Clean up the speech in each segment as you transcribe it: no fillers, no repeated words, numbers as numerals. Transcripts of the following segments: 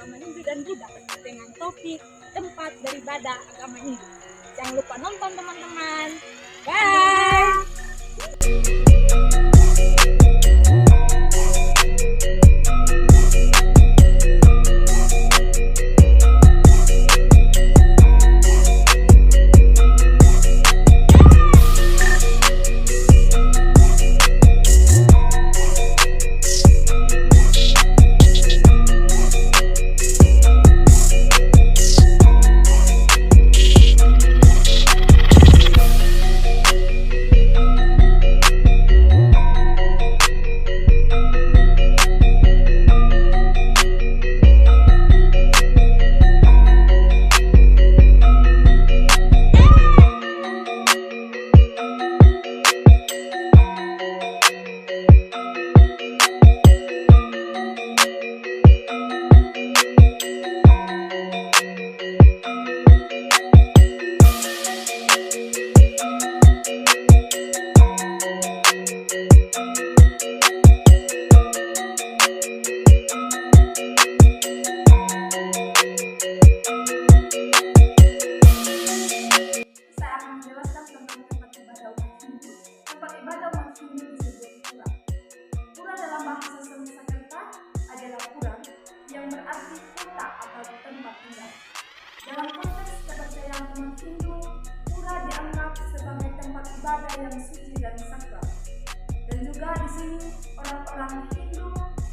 agama Hindu dan Buddha dengan topik tempat beribadah agama Hindu. Jangan lupa nonton teman-teman. Bye. Dalam konteks kepercayaan umat Hindu, pura dianggap sebagai tempat ibadah yang suci dan sakral. Dan juga di sini orang-orang Hindu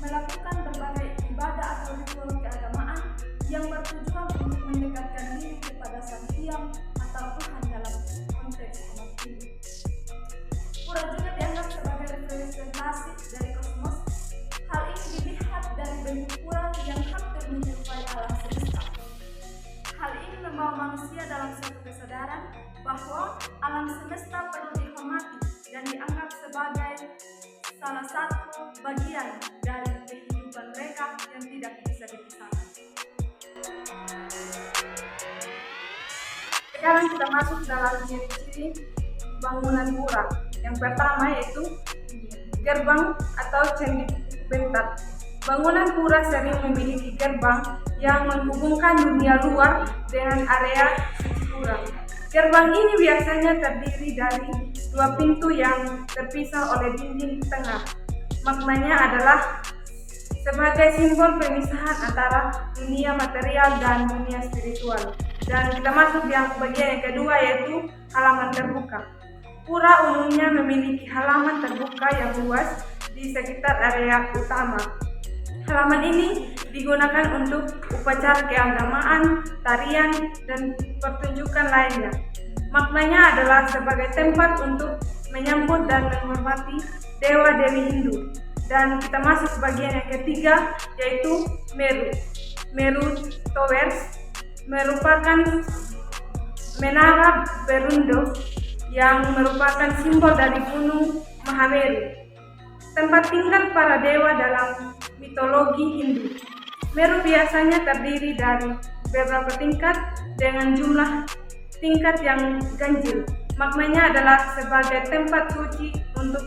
melakukan berbagai ibadah atau ritual keagamaan yang bertujuan untuk mendekatkan diri kepada Sang Hyang atau Tuhan dalam konteks umat Hindu. Pura juga dianggap sebagai representasi dari kosmos. Hal ini dilihat dari bentuk pura yang hampir menyerupai alam semesta. Hal ini membawa manusia dalam suatu kesadaran bahwa alam semesta perlu dihormati dan dianggap sebagai salah satu bagian dari kehidupan mereka yang tidak bisa dipisahkan. Sekarang kita masuk dalam ciri-ciri bangunan pura. Yang pertama yaitu gerbang atau candi bentar. Bangunan pura sering memiliki gerbang yang menghubungkan dunia luar dengan area suci pura. Gerbang ini biasanya terdiri dari dua pintu yang terpisah oleh dinding tengah. Maknanya adalah sebagai simbol pemisahan antara dunia material dan dunia spiritual. Dan kita masuk yang bagian yang kedua yaitu halaman terbuka. Pura umumnya memiliki halaman terbuka yang luas di sekitar area utama. Halaman ini digunakan untuk upacara keagamaan, tarian, dan pertunjukan lainnya. Maknanya adalah sebagai tempat untuk menyambut dan menghormati dewa-dewi Hindu. Dan kita masuk bagian yang ketiga yaitu Meru. Meru Towers merupakan menara berundo yang merupakan simbol dari Gunung Mahameru, tempat tinggal para dewa dalam mitologi Hindu. Meru biasanya terdiri dari beberapa tingkat dengan jumlah tingkat yang ganjil. Maknanya adalah sebagai tempat suci untuk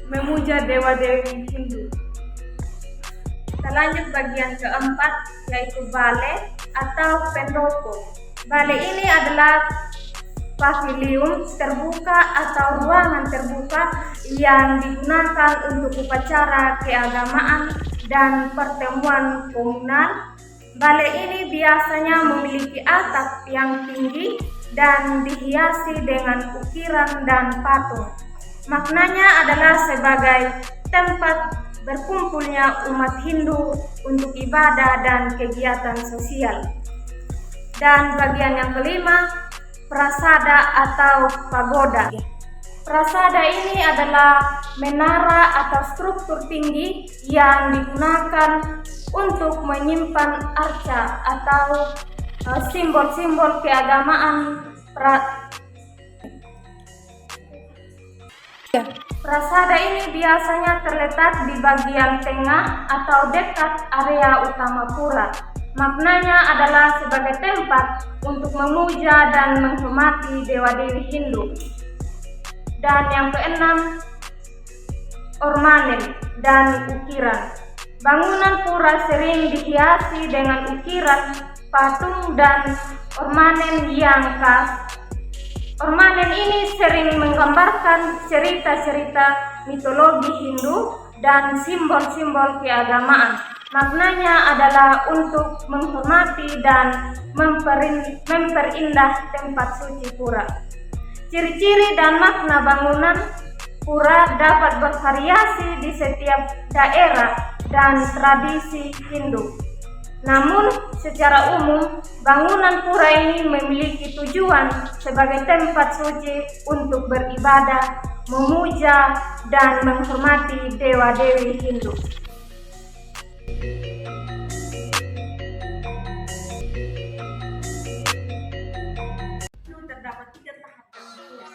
memuja dewa-dewi Hindu. Kita lanjut bagian keempat yaitu bale atau pendopo. Bale ini adalah pavilion terbuka atau ruangan terbuka yang digunakan untuk upacara keagamaan dan pertemuan komunal. Bale ini biasanya memiliki atap yang tinggi dan dihiasi dengan ukiran dan patung. Maknanya adalah sebagai tempat berkumpulnya umat Hindu untuk ibadah dan kegiatan sosial. Dan bagian yang kelima, prasada atau pagoda. Prasada ini adalah menara atau struktur tinggi yang digunakan untuk menyimpan arca atau simbol-simbol keagamaan. Prasada ini biasanya terletak di bagian tengah atau dekat area utama pura. Maknanya adalah sebagai tempat untuk memuja dan menghormati dewa-dewi Hindu. Dan yang keenam, ornamen dan ukiran. Bangunan pura sering dihiasi dengan ukiran, patung, dan ornamen yang khas. Ornamen ini sering menggambarkan cerita-cerita mitologi Hindu dan simbol-simbol keagamaan. Maknanya adalah untuk menghormati dan memperindah tempat suci pura. Ciri-ciri dan makna bangunan pura dapat bervariasi di setiap daerah dan tradisi Hindu. Namun, secara umum, bangunan pura ini memiliki tujuan sebagai tempat suci untuk beribadah, memuja, dan menghormati dewa-dewi Hindu. Terdapat 3 tahap pura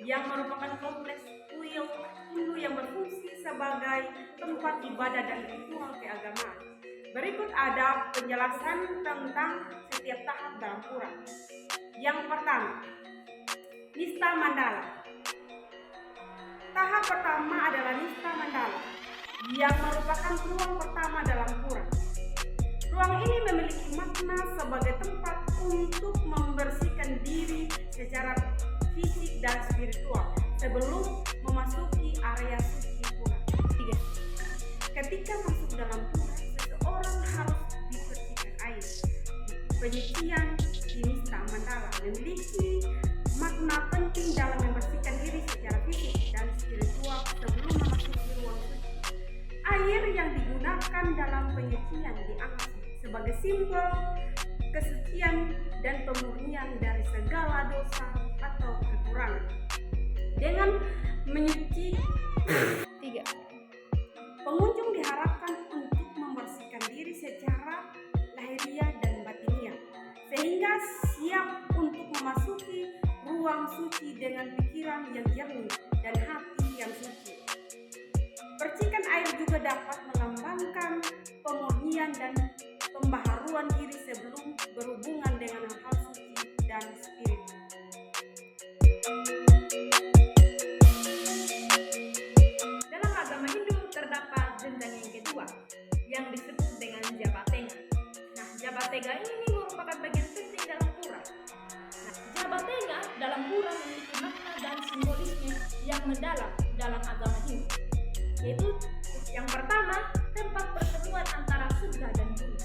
yang merupakan kompleks kuil Hindu yang berfungsi sebagai tempat ibadah dan ritual keagamaan. Berikut ada penjelasan tentang setiap tahap dalam pura. Yang pertama, Nista Mandala. Tahap pertama adalah Nista Mandala, yang merupakan ruang pertama dalam pura. Ruang ini memiliki makna sebagai tempat untuk membersihkan diri secara fisik dan spiritual sebelum memasuki area suci pura. 3. Ketika masuk dalam pura, seseorang harus dibersihkan air. Penyucian di Nista Mandala memiliki makna penting dalam membersihkan diri secara fisik dan spiritual sebelum memasuki ruang suci. Air yang digunakan dalam penyucian dianggap sebagai simbol kesucian dan pemurnian dari segala dosa atau kekurangan. Dengan menyuci 3. Pengunjung diharapkan untuk membersihkan diri secara lahiriah dan batiniah sehingga siap untuk memasuki ruang suci dengan pikiran yang jernih dan hati yang suci. Percikan air juga dapat melambangkan pemurnian dan pembaharuan diri sebelum berhubungan dengan hal suci dan spirit. Dalam agama Hindu terdapat jenjang yang kedua yang disebut dengan Jabatenga. Nah, Jabatenga ini merupakan bagian penting dalam pura. Nah, Jabatenga dalam pura memiliki makna dan simbolisme yang mendalam dalam agama Hindu, yaitu yang pertama, tempat pertemuan antara surga dan bumi.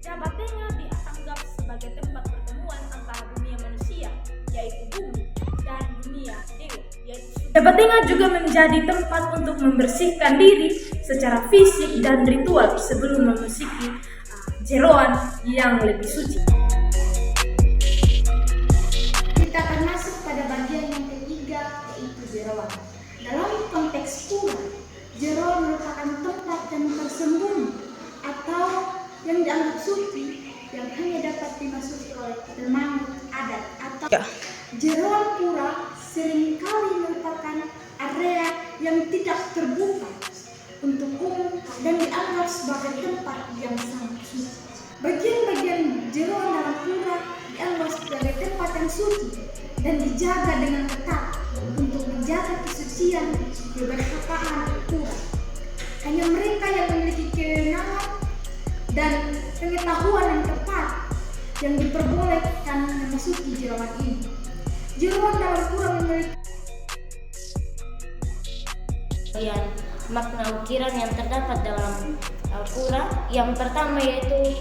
Jabatenga dianggap sebagai tempat pertemuan antara dunia manusia, yaitu bumi, dan dunia dewa, yaitu surga. Jabatenga juga menjadi tempat untuk membersihkan diri secara fisik dan ritual sebelum memasuki jeroan yang lebih suci. Kita akan masuk pada bagian yang ketiga, yaitu jeroan. Dalam konteks pura, jeroan merupakan tempat yang tersembunyi atau yang dianggap suci yang hanya dapat dimasuki oleh pemanut adat atau jeroan pura seringkali merupakan area yang tidak terbuka untuk umum dan dianggap sebagai tempat yang sangat suci. Bagian-bagian jeroan dalam pura dianggap sebagai tempat yang suci dan dijaga dengan ketat untuk menjaga kesucian kebersihan pura. Hanya mereka yang memiliki kewenangan dan pengetahuan yang tepat yang diperbolehkan memasuki jeroan ini. Jeroan dalam pura memiliki makna ukiran yang terdapat dalam pura. Yang pertama yaitu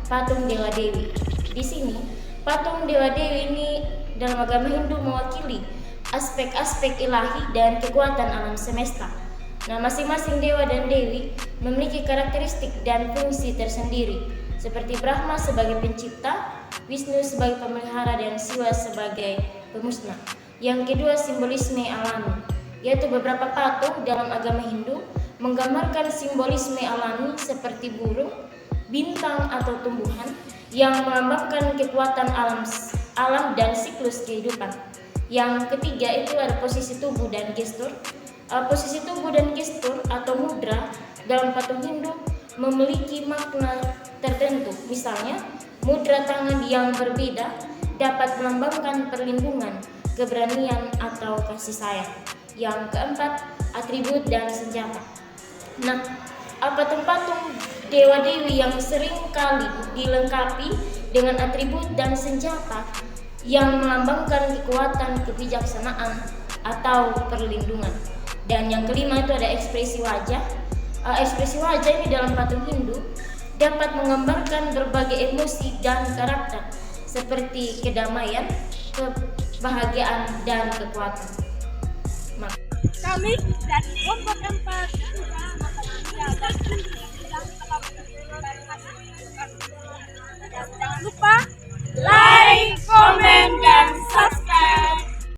patung Dewa Dewi. Di sini patung Dewa Dewi ini dalam agama Hindu mewakili aspek-aspek ilahi dan kekuatan alam semesta. Nah, masing-masing dewa dan dewi memiliki karakteristik dan fungsi tersendiri, seperti Brahma sebagai pencipta, Wisnu sebagai pemelihara, dan Siwa sebagai pemusnah. Yang kedua, simbolisme alami, yaitu beberapa patung dalam agama Hindu menggambarkan simbolisme alami seperti burung, bintang atau tumbuhan yang melambangkan kekuatan alam dan siklus kehidupan. Yang ketiga itu ada posisi tubuh dan gestur. Posisi tubuh dan gestur atau mudra dalam patung Hindu memiliki makna tertentu. Misalnya, mudra tangan yang berbeda dapat melambangkan perlindungan, keberanian, atau kasih sayang. Yang keempat, atribut dan senjata. Nah, patung-patung dewa-dewi yang sering kali dilengkapi dengan atribut dan senjata yang melambangkan kekuatan, kebijaksanaan, atau perlindungan. Dan yang kelima itu ada ekspresi wajah. Ekspresi wajah ini dalam patung Hindu dapat menggambarkan berbagai emosi dan karakter seperti kedamaian, kebahagiaan, dan kekuatan. Kami dari kelompok 4 sudah menjaga jangan lupa like, komen, dan